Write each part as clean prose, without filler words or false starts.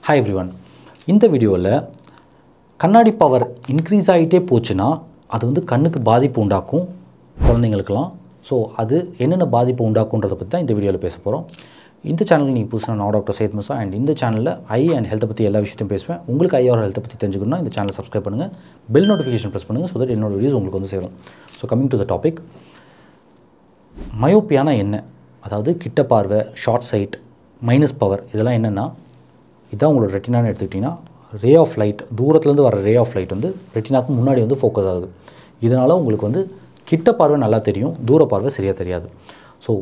Hi everyone. இந்த வீடியோவில் கண்ணாடி பவர் இன்க்ரீஸ் ஆகிட்டே போச்சுன்னா அது வந்து கண்ணுக்கு பாதிப்பு உண்டாக்கும் குழந்தைங்களுக்கெல்லாம். ஸோ அது என்னென்ன பாதிப்பு உண்டாக்குன்றதை பற்றி தான் இந்த வீடியோவில் பேச போகிறோம். இந்த சேனலுக்கு நீங்கள் புதுசாக நான் டாக்டர் சையத் முசா அண்ட் இந்த சேனலில் ஐ அண்ட் ஹெல்த்தை பற்றி எல்லா விஷயத்தையும் பேசுவேன். உங்களுக்கு ஐயோட ஹெல்த்தை பற்றி தெரிஞ்சுக்கணும்னா இந்த சேனலை சப்ஸ்கிரைப் பண்ணுங்கள், பெல் நோட்டிஃபிகேஷன் ப்ரெஸ் பண்ணுங்கள், ஸோ தட் என்னோட வீடியோஸ் உங்களுக்கு வந்து சேரும். So coming to the topic, மயோப்பியானா என்ன, அதாவது கிட்ட பார்வை, ஷார்ட் சைட், மைனஸ் பவர், இதெல்லாம் என்னென்னா இதான் உங்களோட ரெட்டினான்னு எடுத்துக்கிட்டிங்கன்னா ரே ஆஃப் லைட், தூரத்துலேருந்து வர ரே ஆஃப் லைட் வந்து ரெட்டினாக்கு முன்னாடி வந்து ஃபோக்கஸ் ஆகுது. இதனால் உங்களுக்கு வந்து கிட்ட பார்வை நல்லா தெரியும், தூர பார்வை சரியாக தெரியாது. ஸோ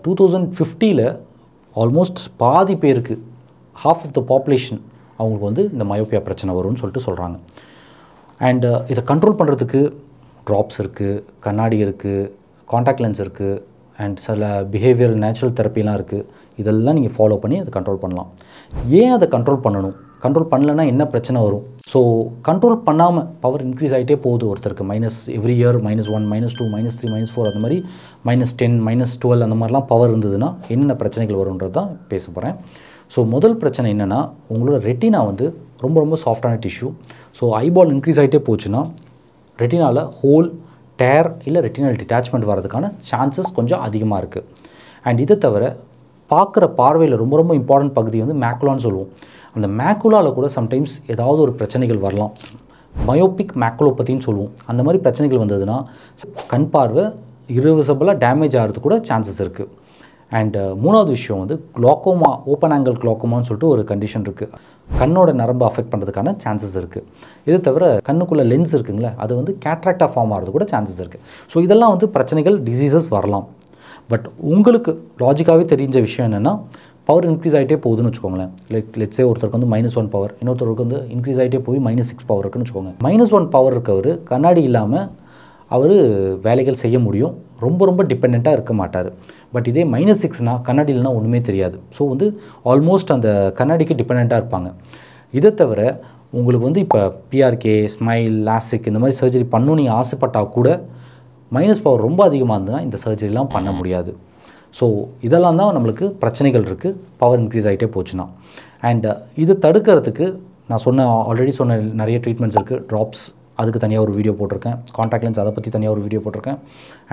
2050 ஆல்மோஸ்ட் பாதி பேருக்கு, half ஆஃப் த பாப்புலேஷன் அவங்களுக்கு வந்து இந்த மயோப்பியா பிரச்சனை வரும்னு சொல்லிட்டு சொல்கிறாங்க. அண்டு இதை கண்ட்ரோல் பண்ணுறதுக்கு ட்ராப்ஸ் இருக்குது, கண்ணாடி இருக்குது, காண்டாக்ட் லென்ஸ் இருக்குது, அண்ட் சில பிஹேவியரல் நேச்சுரல் தெரப்பிலாம் இருக்குது. இதெல்லாம் நீங்கள் ஃபாலோ பண்ணி அதை கண்ட்ரோல் பண்ணலாம். ஏன் அதை கண்ட்ரோல் பண்ணணும், கண்ட்ரோல் பண்ணலைன்னா என்ன பிரச்சனை வரும்? ஸோ கண்ட்ரோல் பண்ணாமல் பவர் இன்க்ரீஸ் ஆகிட்டே போகுது ஒருத்தருக்கு, மைனஸ் எவ்ரி இயர் -1, -2, -3, -4 அந்த மாதிரி -10, -12 அந்த மாதிரிலாம் பவர் இருந்ததுன்னா என்னென்ன பிரச்சனைகள் வரும்ன்றது தான் பேச போகிறேன். ஸோ முதல் பிரச்சனை என்னென்னா, உங்களோட ரெட்டினா வந்து ரொம்ப ரொம்ப சாஃப்டான டிஷ்யூ. ஸோ ஐபால் இன்க்ரீஸ் ஆகிட்டே போச்சுன்னா ரெட்டினாவில் ஹோல், டேர் இல்லை ரெட்டினல் டிட்டாச்மெண்ட் வரதுக்கான சான்சஸ் கொஞ்சம் அதிகமாக இருக்குது. அண்ட் இதை தவிர பார்க்குற பார்வையில் ரொம்ப ரொம்ப இம்பார்ட்டன்ட் பகுதி வந்து மேக்குலான்னு சொல்லுவோம். அந்த மேக்குலாவில் கூட சம்டைம்ஸ் ஏதாவது ஒரு பிரச்சனைகள் வரலாம், மயோபிக் மேக்குலோபதின்னு சொல்லுவோம். அந்த மாதிரி பிரச்சனைகள் வந்ததுன்னா கண் பார்வை இரிவர்சிபிளாக டேமேஜ் ஆகிறது கூட சான்சஸ் இருக்குது. அண்டு மூணாவது விஷயம் வந்து குளோக்கோமா, ஓப்பன் ஆங்கிள் குளோக்கோமான்னு சொல்லிட்டு ஒரு கண்டிஷன் இருக்குது. கண்ணோட நரம்பு அஃபெக்ட் பண்ணுறதுக்கான சான்சஸ் இருக்குது. இதை தவிர கண்ணுக்குள்ளே லென்ஸ் இருக்குங்களே, அது வந்து கேட்ராக்டாக ஃபார்ம் ஆகிறது கூட சான்சஸ் இருக்குது. ஸோ இதெல்லாம் வந்து பிரச்சனைகள், டிசீசஸ் வரலாம். பட் உங்களுக்கு லாஜிக்காகவே தெரிஞ்ச விஷயம் என்னென்னா, பவர் இன்க்ரீஸ் ஆகிட்டே போகுதுன்னு வச்சுக்கோங்களேன். லெட்ஸே ஒருத்தருக்கு வந்து -1 பவர், இன்னொருத்தருக்கு வந்து இன்க்ரீஸ் ஆகிட்டே போய் -6 பவர் இருக்குன்னு வச்சுக்கோங்க. -1 பவர் இருக்கவர் கண்ணாடி இல்லாமல் அவர் வேலைகள் செய்ய முடியும், ரொம்ப ரொம்ப டிபெண்ட்டாக இருக்க மாட்டார். பட் இதே -6னா கண்ணாடி இல்லைனா ஒன்றுமே தெரியாது. ஸோ வந்து ஆல்மோஸ்ட் அந்த கண்ணாடிக்கு டிபெண்ட்டாக இருப்பாங்க. இதை தவிர உங்களுக்கு வந்து இப்போ PRK, ஸ்மைல், லாசிக் இந்த மாதிரி சர்ஜரி பண்ணணும் நீங்கள் ஆசைப்பட்டால் கூட மைனஸ் பவர் ரொம்ப அதிகமாக இருந்ததுன்னா இந்த சர்ஜரிலாம் பண்ண முடியாது. ஸோ இதெல்லாம் தான் நம்மளுக்கு பிரச்சனைகள் இருக்குது பவர் இன்க்ரீஸ் ஆகிட்டே போச்சுன்னா. அண்ட் இது தடுக்கிறதுக்கு நான் ஆல்ரெடி சொன்ன நிறைய ட்ரீட்மெண்ட்ஸ் இருக்குது. ட்ராப்ஸ், அதுக்கு தனியாக ஒரு வீடியோ போட்டிருக்கேன். காண்டாக்ட் லென்ஸ், அதை பற்றி தனியாக ஒரு வீடியோ போட்டிருக்கேன்.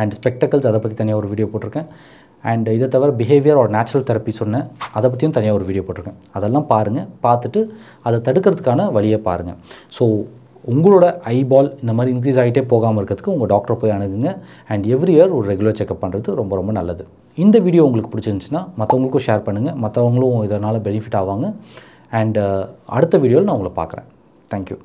அண்ட் ஸ்பெக்டக்கல்ஸ், அதை பற்றி தனியாக ஒரு வீடியோ போட்டிருக்கேன். அண்ட் இதை தவிர பிஹேவியர் ஒரு நேச்சுரல் தெரப்பி சொன்னேன், அதை பற்றியும் தனியாக ஒரு வீடியோ போட்டிருக்கேன். அதெல்லாம் பாருங்கள், பார்த்துட்டு அதை தடுக்கிறதுக்கான வழியை பாருங்கள். ஸோ உங்களோட ஐபால் இந்த மாதிரி இன்க்ரீஸ் ஆகிட்டே போகாமல் இருக்கிறதுக்கு உங்கள் டாக்டரை போய் அணுகுங்க. அண்ட் எவ்ரி இயர் ஒரு ரெகுலர் செக்அப் பண்ணுறது ரொம்ப ரொம்ப நல்லது. இந்த வீடியோ உங்களுக்கு பிடிச்சிருந்துச்சுன்னா மற்றவங்களுக்கும் ஷேர் பண்ணுங்கள், மற்றவங்களும் இதனால் பெனிஃபிட் ஆவாங்க. அண்ட் அடுத்த வீடியோவில் நான் உங்களை பார்க்குறேன். தேங்க்யூ.